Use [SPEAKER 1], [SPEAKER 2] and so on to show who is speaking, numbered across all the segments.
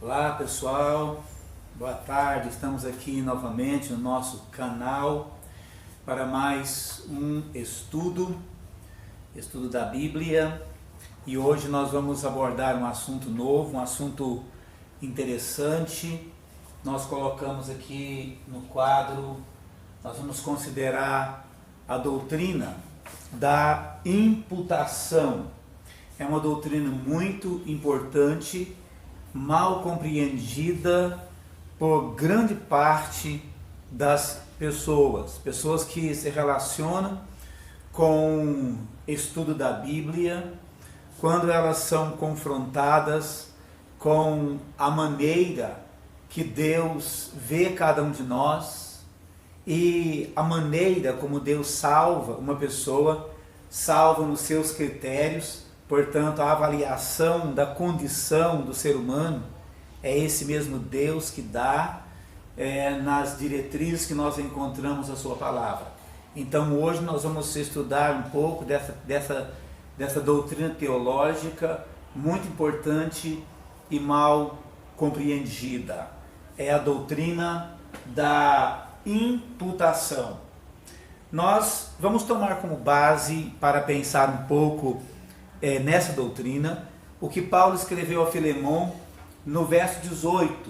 [SPEAKER 1] Olá pessoal, boa tarde, estamos aqui novamente no nosso canal para mais um estudo da Bíblia, e hoje nós vamos abordar um assunto novo, um assunto interessante. Nós colocamos aqui no quadro, nós vamos considerar a doutrina da imputação. É uma doutrina muito importante, mal compreendida por grande parte das pessoas que se relacionam com estudo da Bíblia, quando elas são confrontadas com a maneira que Deus vê cada um de nós e a maneira como Deus salva uma pessoa, salva nos seus critérios. Portanto, a avaliação da condição do ser humano é esse mesmo Deus que dá nas diretrizes que nós encontramos na sua palavra. Então, hoje nós vamos estudar um pouco dessa doutrina teológica muito importante e mal compreendida. É a doutrina da imputação. Nós vamos tomar como base para pensar um pouco nessa doutrina o que Paulo escreveu a Filemon no verso 18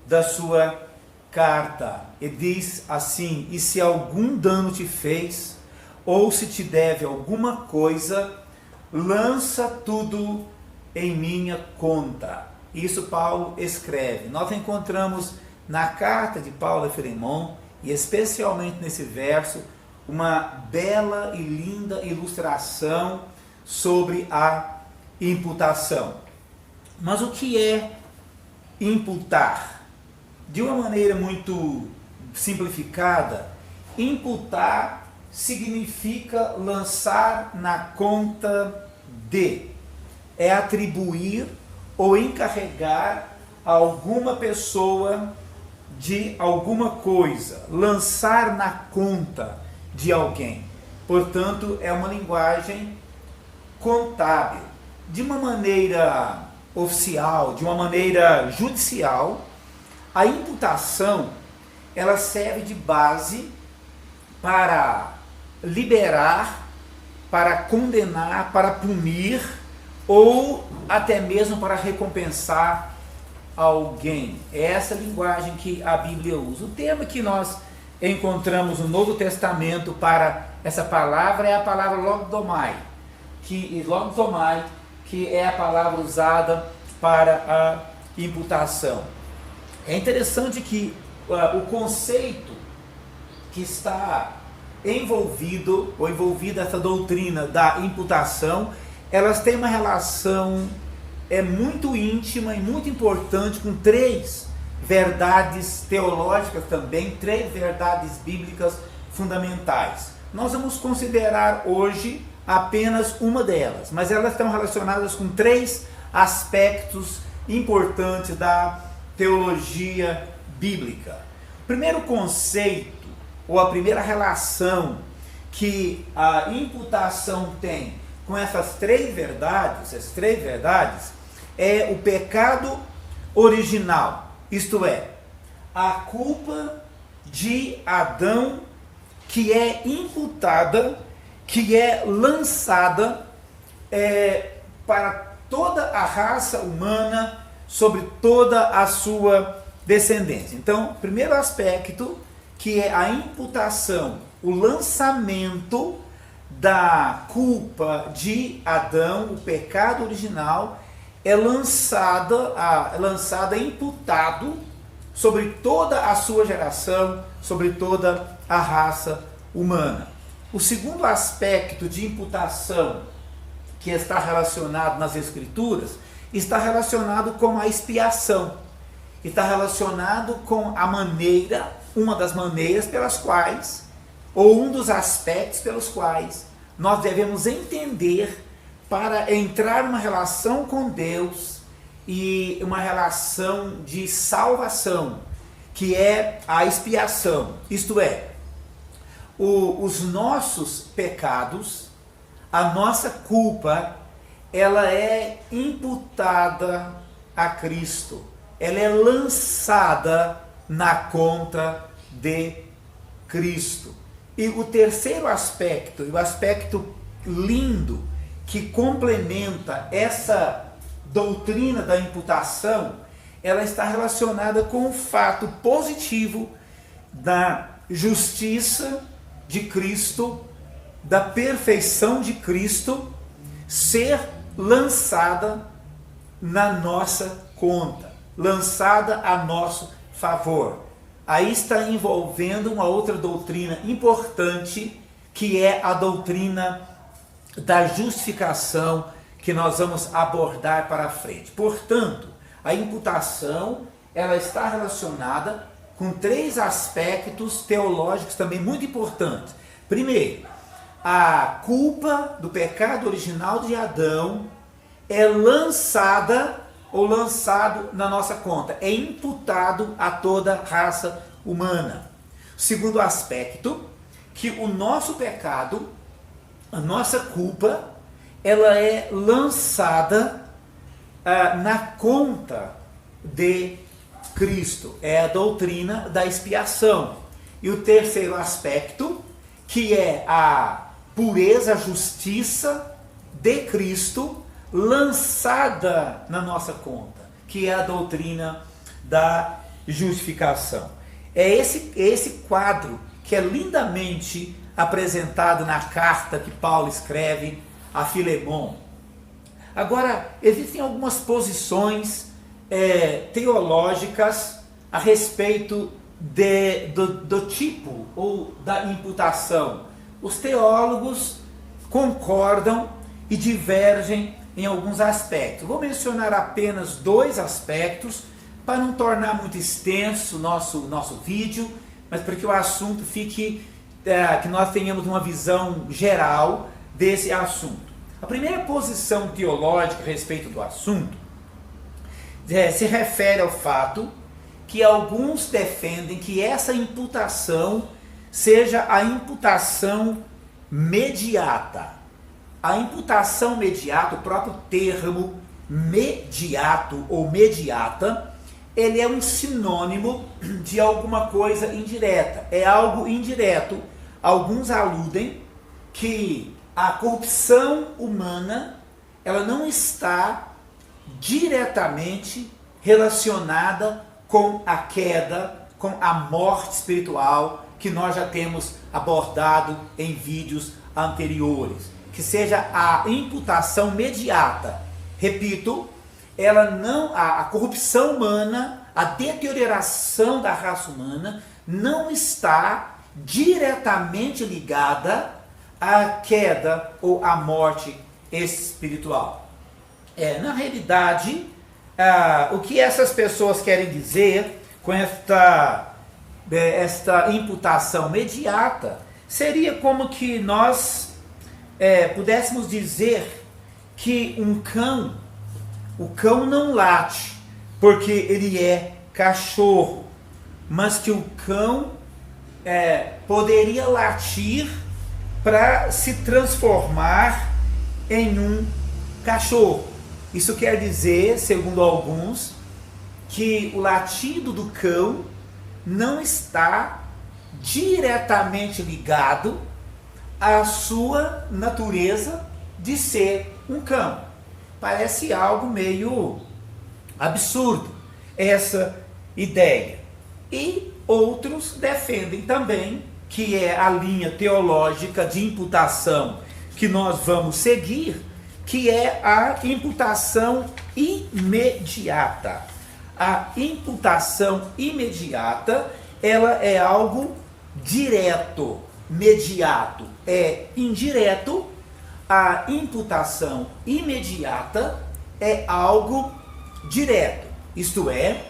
[SPEAKER 1] da sua carta. Ele diz assim: e se algum dano te fez, ou se te deve alguma coisa, lança tudo em minha conta. Isso Paulo escreve. Nós encontramos na carta de Paulo a Filemon, e especialmente nesse verso, uma bela e linda ilustração sobre a imputação. Mas o que é imputar? De uma maneira muito simplificada, imputar significa lançar na conta de, é atribuir ou encarregar a alguma pessoa de alguma coisa, lançar na conta de alguém. Portanto, é uma linguagem contábil. De uma maneira oficial, de uma maneira judicial, a imputação ela serve de base para liberar, para condenar, para punir ou até mesmo para recompensar alguém. É essa linguagem que a Bíblia usa. O termo que nós encontramos no Novo Testamento para essa palavra é a palavra logdomai, que é a palavra usada para a imputação. É interessante que o conceito que está envolvido essa doutrina da imputação, elas têm uma relação muito íntima e muito importante com três verdades teológicas também, três verdades bíblicas fundamentais. Nós vamos considerar hoje apenas uma delas, mas elas estão relacionadas com três aspectos importantes da teologia bíblica. O primeiro conceito, ou a primeira relação que a imputação tem com essas três verdades, é o pecado original, isto é, a culpa de Adão que é imputada, que é lançada para toda a raça humana, sobre toda a sua descendência. Então, primeiro aspecto, que é a imputação, o lançamento da culpa de Adão, o pecado original, é imputado sobre toda a sua geração, sobre toda a raça humana. O segundo aspecto de imputação que está relacionado nas Escrituras está relacionado com a expiação, está relacionado com a maneira, uma das maneiras pelas quais, ou um dos aspectos pelos quais nós devemos entender para entrar numa relação com Deus e uma relação de salvação, que é a expiação, isto é, os nossos pecados, a nossa culpa, ela é imputada a Cristo. ela é lançada na conta de Cristo. E o terceiro aspecto, e o aspecto lindo que complementa essa doutrina da imputação, ela está relacionada com o fato positivo da justiça de Cristo, da perfeição de Cristo ser lançada na nossa conta, lançada a nosso favor. Aí está envolvendo uma outra doutrina importante, que é a doutrina da justificação, que nós vamos abordar para frente. Portanto, a imputação, ela está relacionada com três aspectos teológicos também muito importantes. Primeiro, a culpa do pecado original de Adão é lançada ou lançado na nossa conta, é imputado a toda a raça humana. Segundo aspecto, que o nosso pecado, a nossa culpa, ela é lançada na conta de Cristo. É a doutrina da expiação. E o terceiro aspecto, que é a pureza, a justiça de Cristo, lançada na nossa conta, que é a doutrina da justificação. É esse quadro que é lindamente apresentado na carta que Paulo escreve a Filemon. Agora, existem algumas posições teológicas a respeito do tipo ou da imputação. Os teólogos concordam e divergem em alguns aspectos. Vou mencionar apenas dois aspectos para não tornar muito extenso o nosso vídeo, mas para que o assunto fique, que nós tenhamos uma visão geral desse assunto. A primeira posição teológica a respeito do assunto se refere ao fato que alguns defendem que essa imputação seja a imputação mediata. A imputação mediata, o próprio termo mediato ou mediata, ele é um sinônimo de alguma coisa indireta. É algo indireto. Alguns aludem que a corrupção humana, ela não está diretamente relacionada com a queda, com a morte espiritual, que nós já temos abordado em vídeos anteriores. Que seja a imputação mediata. Repito, ela não, a corrupção humana, a deterioração da raça humana não está diretamente ligada à queda ou à morte espiritual. Na realidade, o que essas pessoas querem dizer com esta imputação mediata seria como que nós pudéssemos dizer que o cão não late porque ele é cachorro, mas que o cão poderia latir para se transformar em um cachorro. Isso quer dizer, segundo alguns, que o latido do cão não está diretamente ligado à sua natureza de ser um cão. Parece algo meio absurdo essa ideia. E outros defendem também, que é a linha teológica de imputação que nós vamos seguir, que é a imputação imediata. A imputação imediata, ela é algo direto, mediato é indireto. A imputação imediata é algo direto, isto é,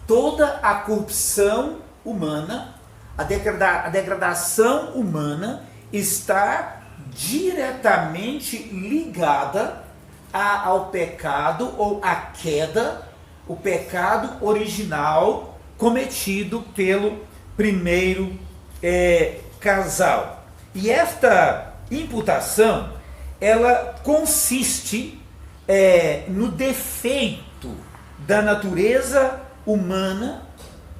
[SPEAKER 1] toda a corrupção humana, a degradação humana está diretamente ligada ao pecado ou à queda, o pecado original cometido pelo primeiro casal. E esta imputação, ela consiste no defeito da natureza humana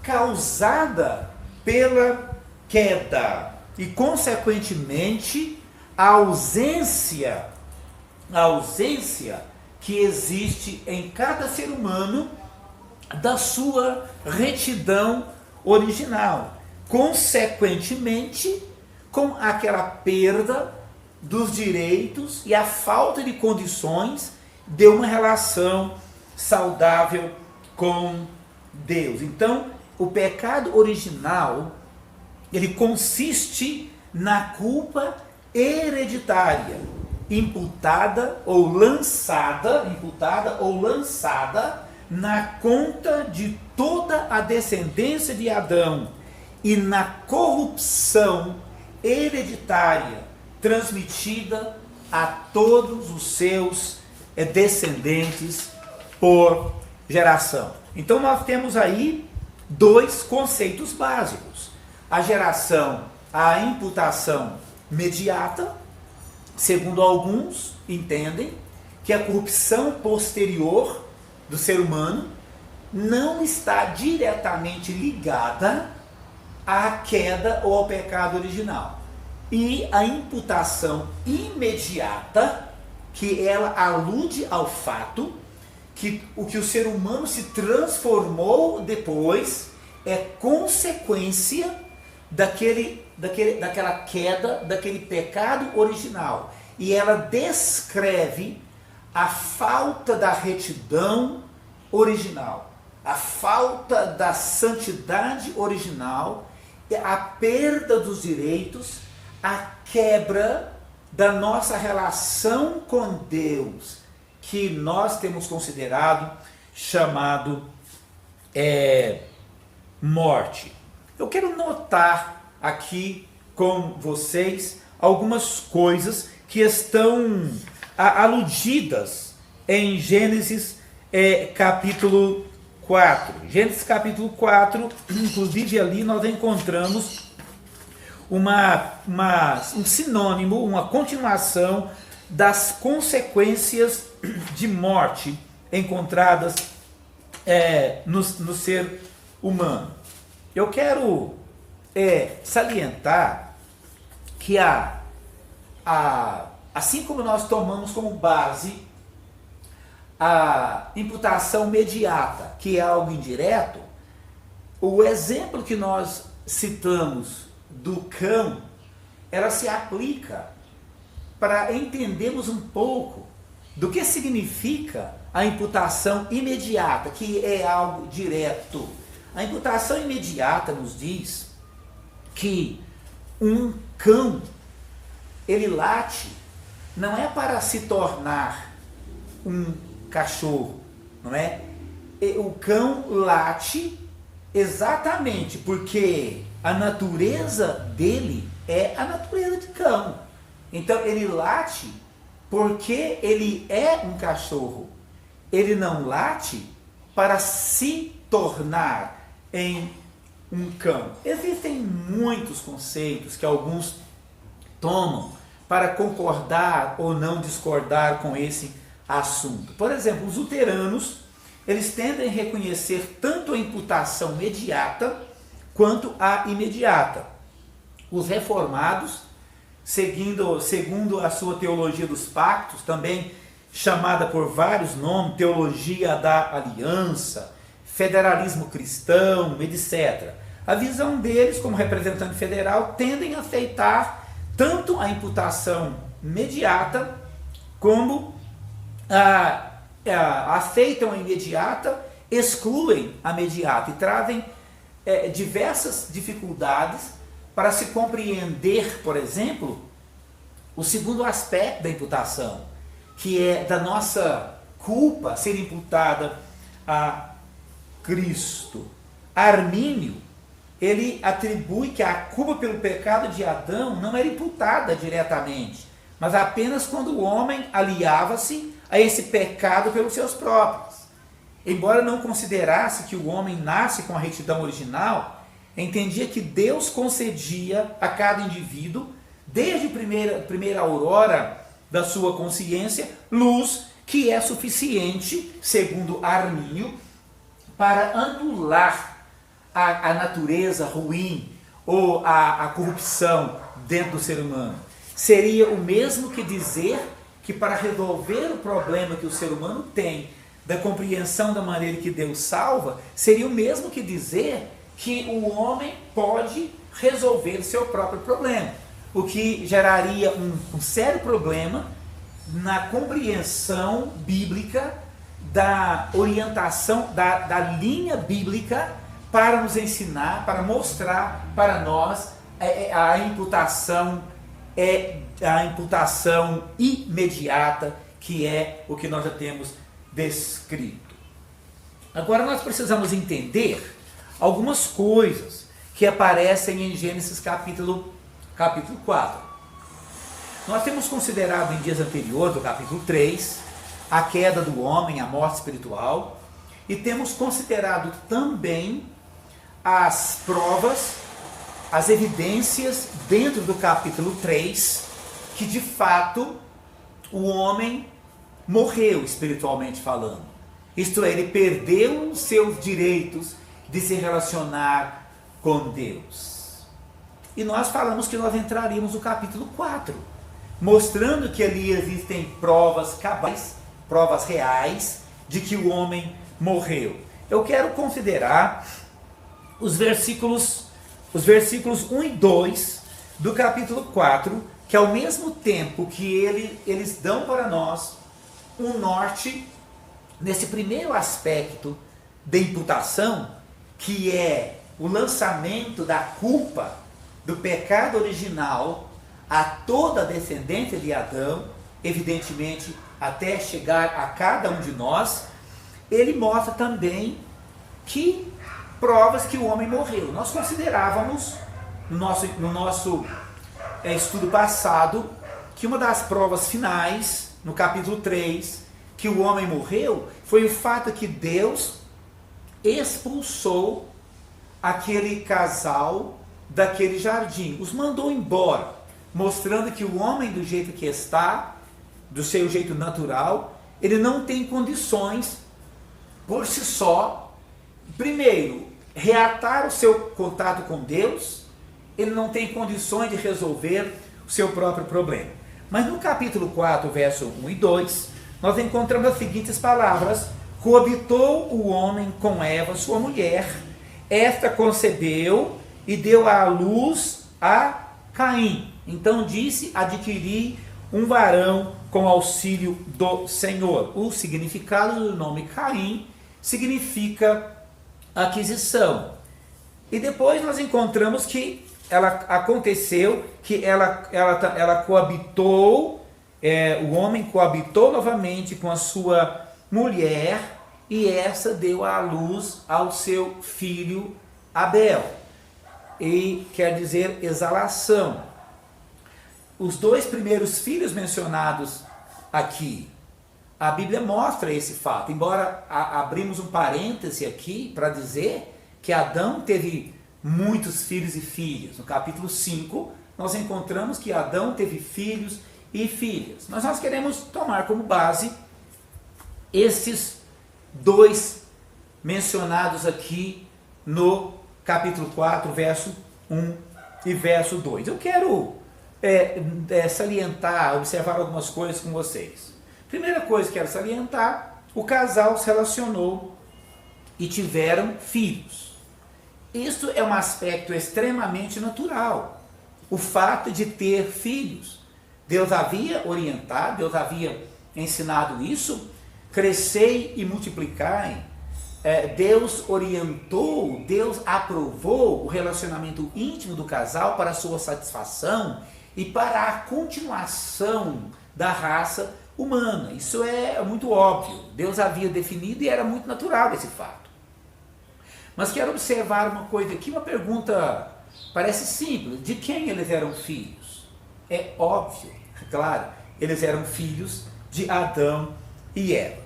[SPEAKER 1] causada pela queda e, consequentemente, a ausência que existe em cada ser humano da sua retidão original. Consequentemente, com aquela perda dos direitos e a falta de condições de uma relação saudável com Deus. Então, o pecado original, ele consiste na culpa hereditária, imputada ou lançada na conta de toda a descendência de Adão e na corrupção hereditária transmitida a todos os seus descendentes por geração. Então nós temos aí dois conceitos básicos: a imputação imediata. Segundo alguns entendem que a corrupção posterior do ser humano não está diretamente ligada à queda ou ao pecado original. E a imputação imediata, que ela alude ao fato que o que o ser humano se transformou depois é consequência daquela queda, daquele pecado original. E ela descreve a falta da retidão original, a falta da santidade original, a perda dos direitos, a quebra da nossa relação com Deus, que nós temos considerado chamado morte. Eu quero notar aqui com vocês algumas coisas que estão aludidas em Gênesis capítulo 4. Gênesis capítulo 4, inclusive ali nós encontramos um sinônimo, uma continuação das consequências de morte encontradas no ser humano. Eu quero salientar que assim como nós tomamos como base a imputação imediata, que é algo indireto, o exemplo que nós citamos do cão, ela se aplica para entendermos um pouco do que significa a imputação imediata, que é algo direto. A imputação imediata nos diz que um cão, ele late, não é para se tornar um cachorro, não é? O cão late exatamente porque a natureza dele é a natureza de cão. Então ele late porque ele é um cachorro. Ele não late para se tornar em um cão. Existem muitos conceitos que alguns tomam para concordar ou não discordar com esse assunto. Por exemplo, os luteranos, eles tendem a reconhecer tanto a imputação imediata quanto a imediata. Os reformados, segundo a sua teologia dos pactos, também chamada por vários nomes, teologia da aliança, federalismo cristão, etc. A visão deles, como representante federal, tendem a aceitar tanto a imputação imediata como aceitam a imediata, excluem a imediata e trazem diversas dificuldades para se compreender, por exemplo, o segundo aspecto da imputação, que é da nossa culpa ser imputada a Cristo. Armínio, ele atribui que a culpa pelo pecado de Adão não era imputada diretamente, mas apenas quando o homem aliava-se a esse pecado pelos seus próprios. Embora não considerasse que o homem nasce com a retidão original, entendia que Deus concedia a cada indivíduo, desde a primeira aurora da sua consciência, luz que é suficiente, segundo Armínio, para anular a natureza ruim ou a corrupção dentro do ser humano. Seria o mesmo que dizer que para resolver o problema que o ser humano tem da compreensão da maneira que Deus salva, seria o mesmo que dizer que o homem pode resolver seu próprio problema, o que geraria um sério problema na compreensão bíblica da orientação, da linha bíblica para nos ensinar, para mostrar para nós a imputação imediata, que é o que nós já temos descrito. Agora nós precisamos entender algumas coisas que aparecem em Gênesis capítulo 4. Nós temos considerado em dias anteriores, do capítulo 3, a queda do homem, a morte espiritual, e temos considerado também as provas, as evidências dentro do capítulo 3, que de fato o homem morreu espiritualmente falando. Isto é, ele perdeu os seus direitos de se relacionar com Deus. E nós falamos que nós entraríamos no capítulo 4, mostrando que ali existem provas cabais, provas reais de que o homem morreu. Eu quero considerar os versículos 1 e 2 do capítulo 4, que ao mesmo tempo que eles dão para nós um norte nesse primeiro aspecto de imputação, que é o lançamento da culpa do pecado original a toda a descendência de Adão, evidentemente até chegar a cada um de nós. Ele mostra também que provas que o homem morreu. Nós considerávamos no nosso estudo passado que uma das provas finais, no capítulo 3, que o homem morreu, foi o fato que Deus expulsou aquele casal daquele jardim, os mandou embora, mostrando que o homem, do jeito que está, do seu jeito natural, ele não tem condições por si só, primeiro, reatar o seu contato com Deus. Ele não tem condições de resolver o seu próprio problema. Mas no capítulo 4, verso 1 e 2, nós encontramos as seguintes palavras: coabitou o homem com Eva, sua mulher, esta concebeu e deu à luz a Caim. Então disse: adquiri um varão com auxílio do Senhor. O significado do nome Caim significa aquisição. E depois nós encontramos que aconteceu que ela coabitou, o homem coabitou novamente com a sua mulher, e essa deu à luz ao seu filho Abel. E quer dizer exalação. Os dois primeiros filhos mencionados aqui, a Bíblia mostra esse fato, embora abrimos um parêntese aqui para dizer que Adão teve muitos filhos e filhas. No capítulo 5, nós encontramos que Adão teve filhos e filhas. Mas nós queremos tomar como base esses dois mencionados aqui no capítulo 4, verso 1 e verso 2. Eu quero salientar, observar algumas coisas com vocês. Primeira coisa que quero salientar: o casal se relacionou e tiveram filhos. Isso é um aspecto extremamente natural. O fato de ter filhos. Deus havia orientado, Deus havia ensinado isso. Crescei e multiplicai. Deus orientou, Deus aprovou o relacionamento íntimo do casal para a sua satisfação e para a continuação da raça humana. Isso é muito óbvio. Deus havia definido e era muito natural esse fato. Mas quero observar uma coisa aqui, uma pergunta parece simples: de quem eles eram filhos? É óbvio, claro, eles eram filhos de Adão e Eva.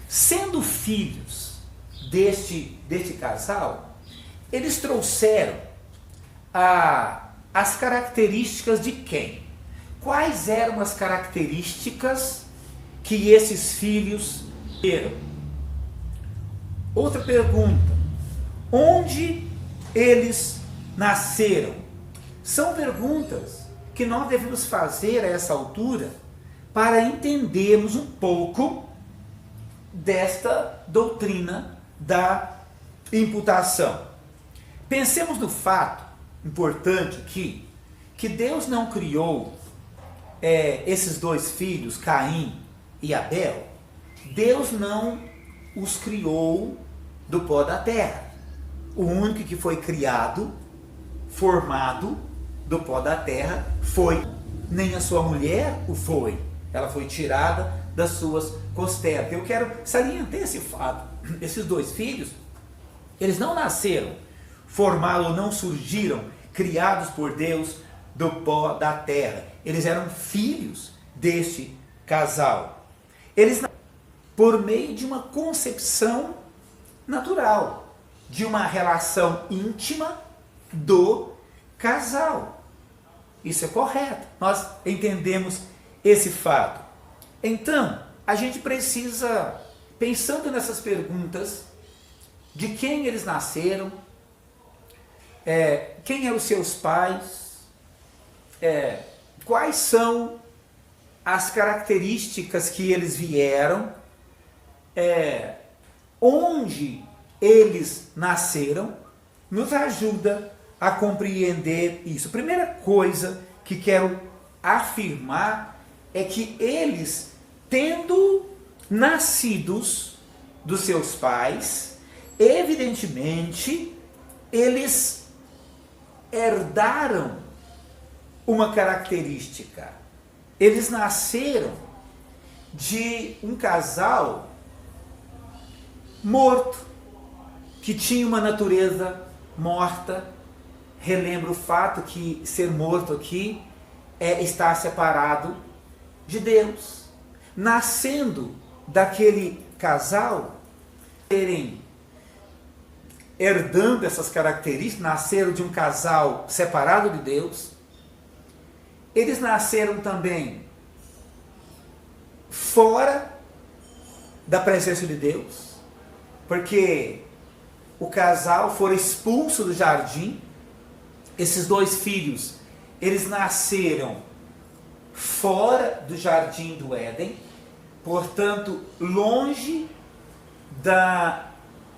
[SPEAKER 1] Sendo filhos deste casal, eles trouxeram as características de quem? Quais eram as características que esses filhos eram? Outra pergunta: onde eles nasceram? São perguntas que nós devemos fazer a essa altura para entendermos um pouco desta doutrina da imputação. Pensemos no fato importante aqui, que Deus não criou esses dois filhos, Caim e Abel. Deus não os criou do pó da terra. O único que foi criado, formado do pó da terra foi, nem a sua mulher o foi. Ela foi tirada das suas costelas. Eu quero salientar esse fato. Esses dois filhos, eles não nasceram formados ou não surgiram criados por Deus do pó da terra. Eles eram filhos deste casal. Eles nasceram por meio de uma concepção natural, de uma relação íntima do casal. Isso é correto. Nós entendemos esse fato. Então, a gente precisa, pensando nessas perguntas, de quem eles nasceram, quem eram os seus pais, quais são as características que eles vieram, onde eles nasceram, nos ajuda a compreender isso. A primeira coisa que quero afirmar é que eles, tendo nascidos dos seus pais, evidentemente, eles herdaram uma característica. Eles nasceram de um casal morto, que tinha uma natureza morta. Relembro o fato que ser morto aqui é estar separado de Deus. Nascendo daquele casal, herdando essas características, nasceram de um casal separado de Deus. Eles nasceram também fora da presença de Deus, porque o casal foi expulso do jardim. Esses dois filhos, eles nasceram fora do jardim do Éden, portanto, longe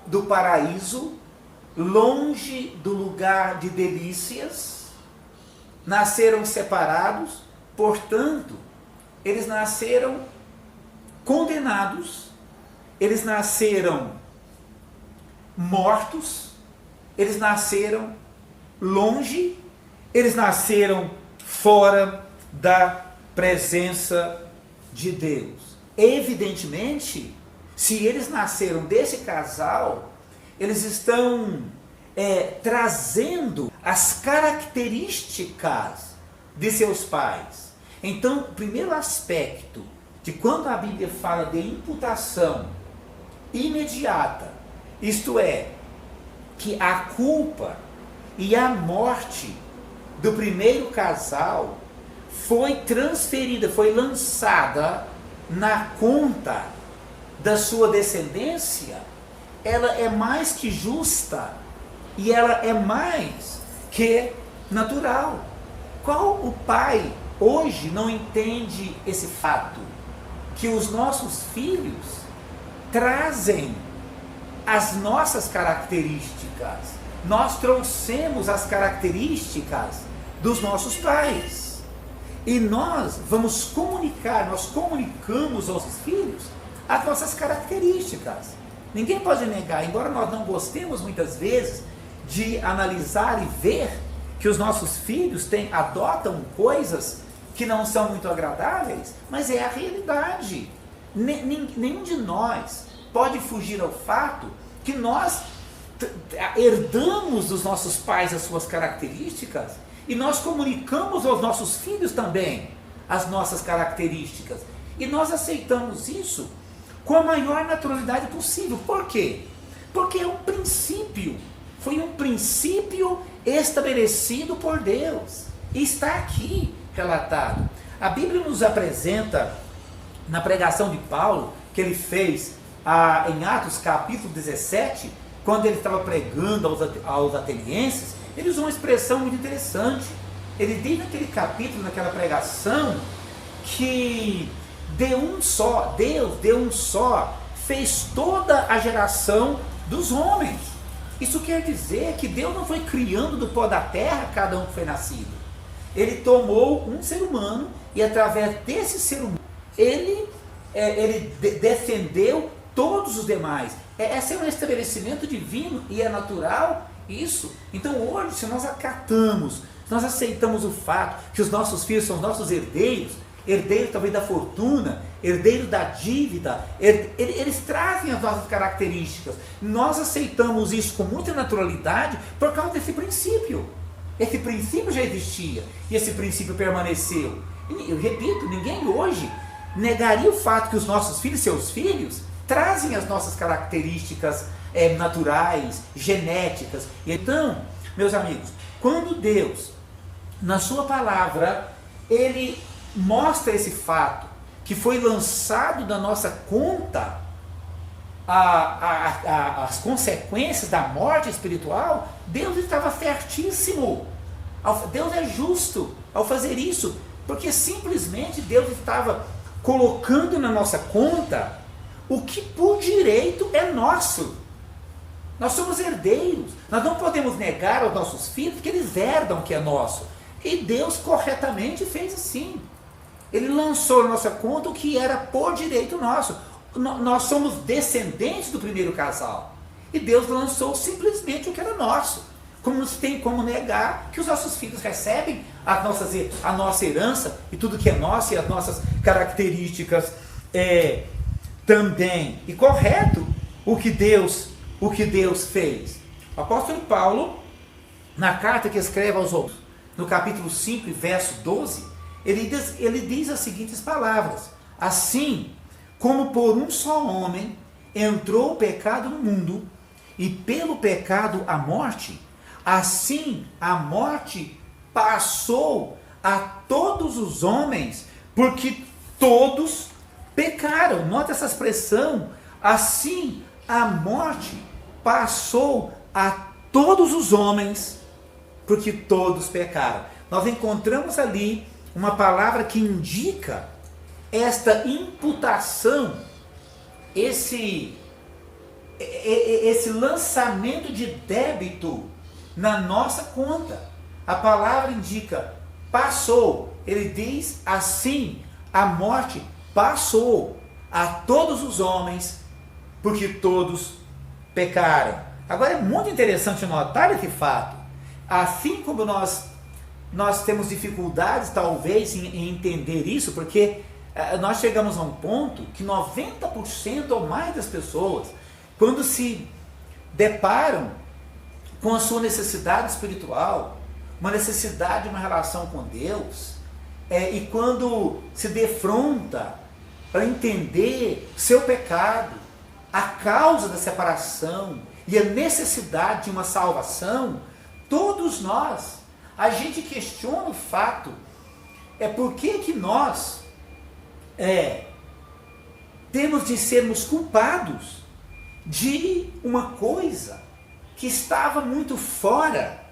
[SPEAKER 1] do paraíso, longe do lugar de delícias, nasceram separados, portanto, eles nasceram condenados, eles nasceram mortos, eles nasceram longe, eles nasceram fora da presença de Deus. Evidentemente, se eles nasceram desse casal, eles estão trazendo as características de seus pais. Então, o primeiro aspecto de quando a Bíblia fala de imputação imediata, isto é, que a culpa e a morte do primeiro casal foi transferida, foi lançada na conta da sua descendência, ela é mais que justa e ela é mais que natural. Qual o pai hoje não entende esse fato? Que os nossos filhos trazem as nossas características. Nós trouxemos as características dos nossos pais. E nós vamos comunicar, nós comunicamos aos nossos filhos as nossas características. Ninguém pode negar, embora nós não gostemos muitas vezes de analisar e ver que os nossos filhos adotam coisas que não são muito agradáveis, mas é a realidade. Nenhum de nós pode fugir ao fato que nós herdamos dos nossos pais as suas características e nós comunicamos aos nossos filhos também as nossas características. E nós aceitamos isso com a maior naturalidade possível. Por quê? Porque é um princípio, foi um princípio estabelecido por Deus. E está aqui relatado. A Bíblia nos apresenta, na pregação de Paulo, que ele fez em Atos capítulo 17, quando ele estava pregando aos atenienses, ele usou uma expressão muito interessante. Ele diz naquele capítulo, naquela pregação, que Deus de um só fez toda a geração dos homens. Isso quer dizer que Deus não foi criando do pó da terra cada um que foi nascido. Ele tomou um ser humano e através desse ser humano ele defendeu todos os demais. Esse é um estabelecimento divino e é natural isso. Então hoje, se nós acatamos, se nós aceitamos o fato que os nossos filhos são nossos herdeiros, herdeiros talvez da fortuna, herdeiros da dívida, eles trazem as nossas características. Nós aceitamos isso com muita naturalidade por causa desse princípio. Esse princípio já existia e esse princípio permaneceu. Eu repito, ninguém hoje negaria o fato que os nossos filhos, seus filhos, trazem as nossas características naturais, genéticas. Então, meus amigos, quando Deus, na sua palavra, ele mostra esse fato, que foi lançado da nossa conta as consequências da morte espiritual, Deus estava certíssimo. Deus é justo ao fazer isso, porque simplesmente Deus estava colocando na nossa conta o que por direito é nosso. Nós somos herdeiros, nós não podemos negar aos nossos filhos que eles herdam o que é nosso. E Deus corretamente fez assim. Ele lançou na nossa conta o que era por direito nosso. Nós somos descendentes do primeiro casal. E Deus lançou simplesmente o que era nosso. Como nos tem como negar que os nossos filhos recebem a nossa herança e tudo que é nosso e as nossas características também. E correto o que Deus fez. O apóstolo Paulo, na carta que escreve aos outros, no capítulo 5, verso 12, ele diz as seguintes palavras: assim como por um só homem entrou o pecado no mundo, e pelo pecado a morte, assim a morte passou a todos os homens, porque todos pecaram. Nota essa expressão, assim a morte passou a todos os homens, porque todos pecaram. Nós encontramos ali uma palavra que indica esta imputação, esse lançamento de débito na nossa conta. A palavra indica passou. Ele diz assim: a morte passou a todos os homens, porque todos pecaram. Agora é muito interessante notar esse fato. Assim como nós temos dificuldades talvez em entender isso, porque nós chegamos a um ponto que 90% ou mais das pessoas, quando se deparam com a sua necessidade espiritual, uma necessidade de uma relação com Deus, e quando se defronta para entender seu pecado, a causa da separação e a necessidade de uma salvação, todos nós, a gente questiona o fato, por que nós temos de sermos culpados de uma coisa que estava muito fora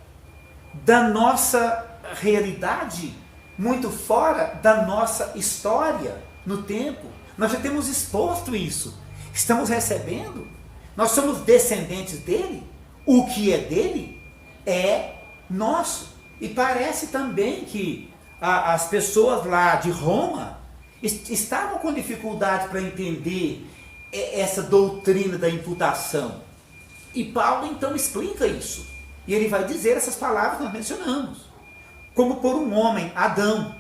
[SPEAKER 1] da nossa realidade, muito fora da nossa história no tempo. Nós já temos exposto isso, estamos recebendo, nós somos descendentes dele, o que é dele é nosso. E parece também que as pessoas lá de Roma estavam com dificuldade para entender essa doutrina da imputação. E Paulo então explica isso. E ele vai dizer essas palavras que nós mencionamos. Como por um homem, Adão,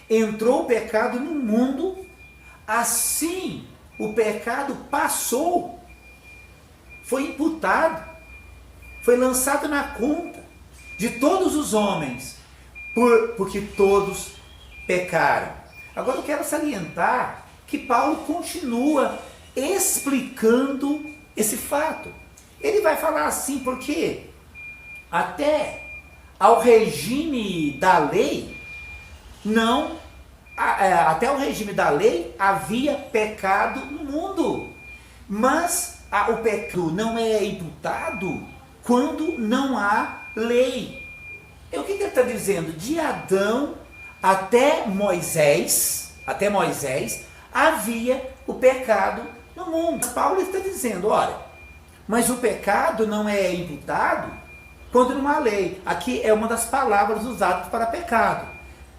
[SPEAKER 1] entrou o pecado no mundo, assim o pecado passou, foi imputado, foi lançado na conta de todos os homens, porque todos pecaram. Agora eu quero salientar que Paulo continua explicando esse fato. Ele vai falar assim, porque até ao regime da lei, até o regime da lei havia pecado no mundo, mas o pecado não é imputado quando não há lei. E o que ele está dizendo? De Adão até Moisés, havia o pecado no mundo. Paulo está dizendo, olha, mas o pecado não é imputado quando não há lei. Aqui é uma das palavras usadas para pecado.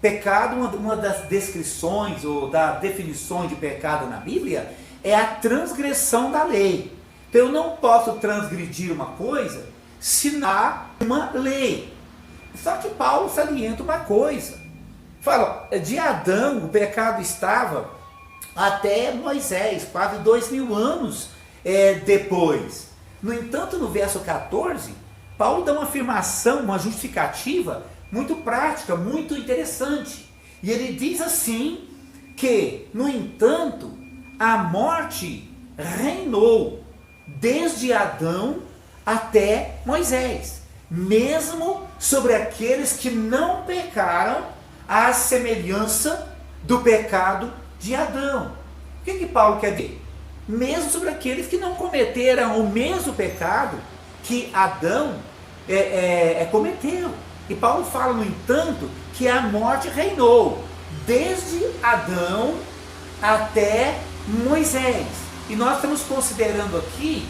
[SPEAKER 1] Pecado, uma das descrições ou da definições de pecado na Bíblia é a transgressão da lei. Então eu não posso transgredir uma coisa se não há uma lei. Só que Paulo salienta uma coisa. Fala, de Adão o pecado estava até Moisés, quase 2000 anos depois. No entanto, no verso 14, Paulo dá uma afirmação, uma justificativa muito prática, muito interessante. E ele diz assim, que, no entanto, a morte reinou desde Adão até Moisés, mesmo sobre aqueles que não pecaram à semelhança do pecado de Adão. O que Paulo quer dizer? Mesmo sobre aqueles que não cometeram o mesmo pecado que Adão cometeu. E Paulo fala, no entanto, que a morte reinou desde Adão até Moisés. E nós estamos considerando aqui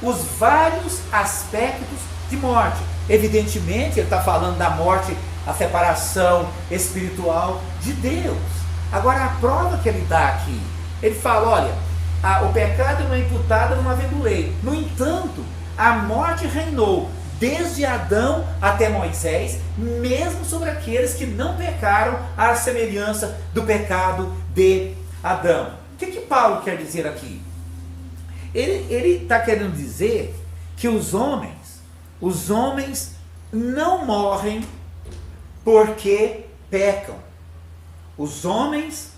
[SPEAKER 1] os vários aspectos de morte. Evidentemente, ele está falando da morte, a separação espiritual de Deus. Agora, a prova que ele dá aqui, ele fala, olha, o pecado não é imputado não havendo lei. No entanto, a morte reinou desde Adão até Moisés, mesmo sobre aqueles que não pecaram à semelhança do pecado de Adão. O que Paulo quer dizer aqui? Ele está querendo dizer que os homens não morrem porque pecam. Os homens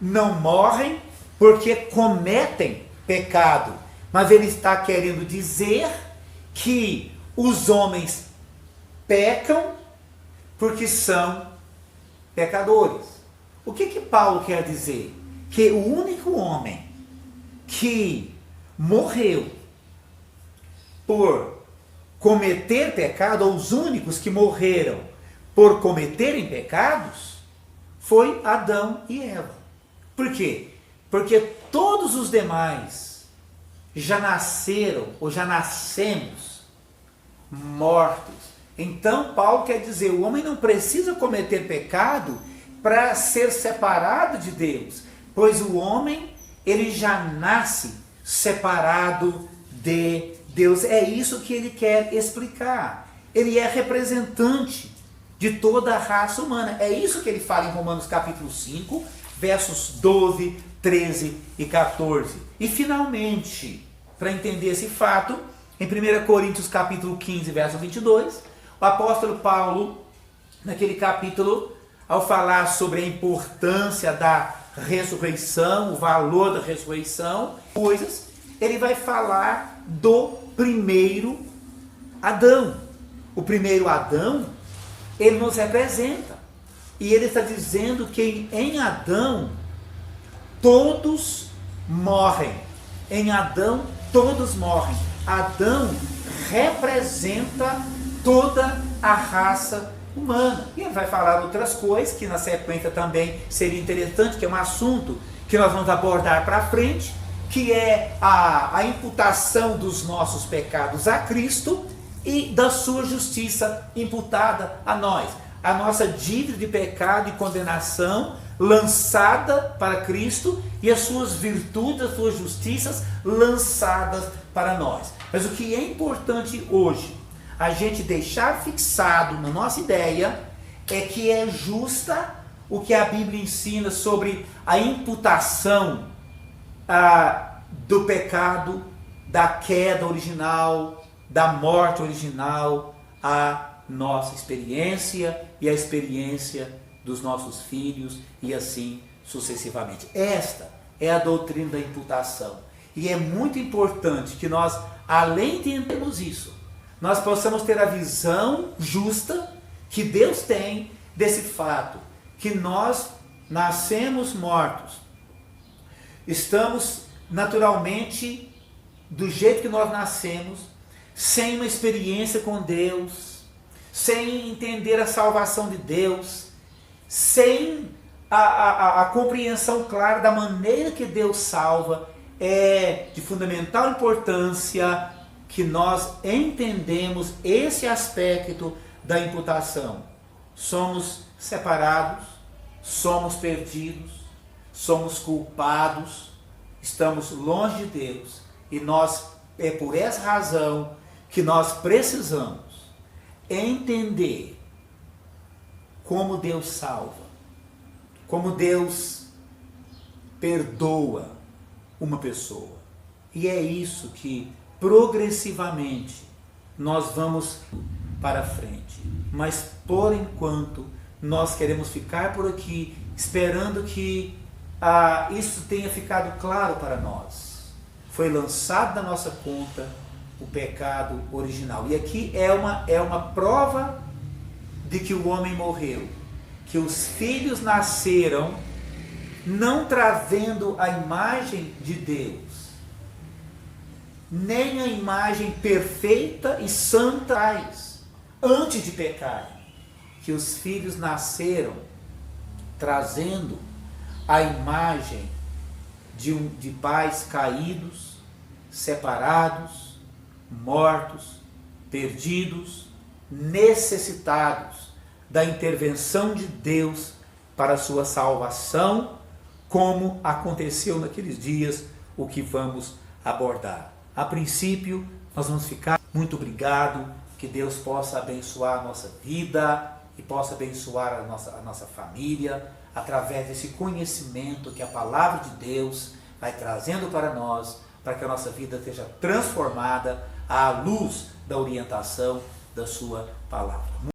[SPEAKER 1] não morrem porque cometem pecado. Mas ele está querendo dizer que os homens pecam porque são pecadores. O que Paulo quer dizer? Que o único homem que morreu por cometer pecado, ou os únicos que morreram por cometerem pecados, foi Adão e Eva. Por quê? Porque todos os demais já nasceram, ou já nascemos mortos. Então Paulo quer dizer, o homem não precisa cometer pecado para ser separado de Deus, pois o homem, ele já nasce separado de Deus. É isso que ele quer explicar. Ele é representante de toda a raça humana. É isso que ele fala em Romanos capítulo 5, versos 12, 13 e 14. E finalmente, para entender esse fato, em 1 Coríntios capítulo 15, verso 22, o apóstolo Paulo, naquele capítulo, ao falar sobre a importância da ressurreição, o valor da ressurreição, ele vai falar do primeiro Adão. O primeiro Adão, ele nos representa. E ele está dizendo que em Adão todos morrem. Em Adão todos morrem. Adão representa toda a raça humana. E ele vai falar outras coisas que na sequência também seria interessante, que é um assunto que nós vamos abordar para frente, que é a imputação dos nossos pecados a Cristo e da sua justiça imputada a nós. A nossa dívida de pecado e condenação lançada para Cristo e as suas virtudes, as suas justiças lançadas para nós. Mas o que é importante hoje a gente deixar fixado na nossa ideia é que é justa o que a Bíblia ensina sobre a imputação do pecado, da queda original, da morte original, à nossa experiência e à experiência dos nossos filhos e assim sucessivamente. Esta é a doutrina da imputação. E é muito importante que nós, além de entendermos isso, nós possamos ter a visão justa que Deus tem desse fato, que nós nascemos mortos, estamos naturalmente do jeito que nós nascemos, sem uma experiência com Deus, sem entender a salvação de Deus, sem a compreensão clara da maneira que Deus salva, é de fundamental importância que nós entendemos esse aspecto da imputação. Somos separados, somos perdidos, somos culpados, estamos longe de Deus, e é por essa razão que nós precisamos entender como Deus salva, como Deus perdoa uma pessoa. E é isso que progressivamente nós vamos para frente. Mas por enquanto nós queremos ficar por aqui esperando que isso tenha ficado claro para nós. Foi lançado da nossa conta o pecado original. E aqui é uma prova de que o homem morreu, que os filhos nasceram não trazendo a imagem de Deus, nem a imagem perfeita e santa antes de pecar, que os filhos nasceram trazendo a imagem de pais caídos, separados, mortos, perdidos, necessitados da intervenção de Deus para a sua salvação, como aconteceu naqueles dias, o que vamos abordar. A princípio, nós vamos ficar. Muito obrigado, que Deus possa abençoar a nossa vida e possa abençoar a nossa família, através desse conhecimento que a palavra de Deus vai trazendo para nós, para que a nossa vida seja transformada à luz da orientação da sua palavra.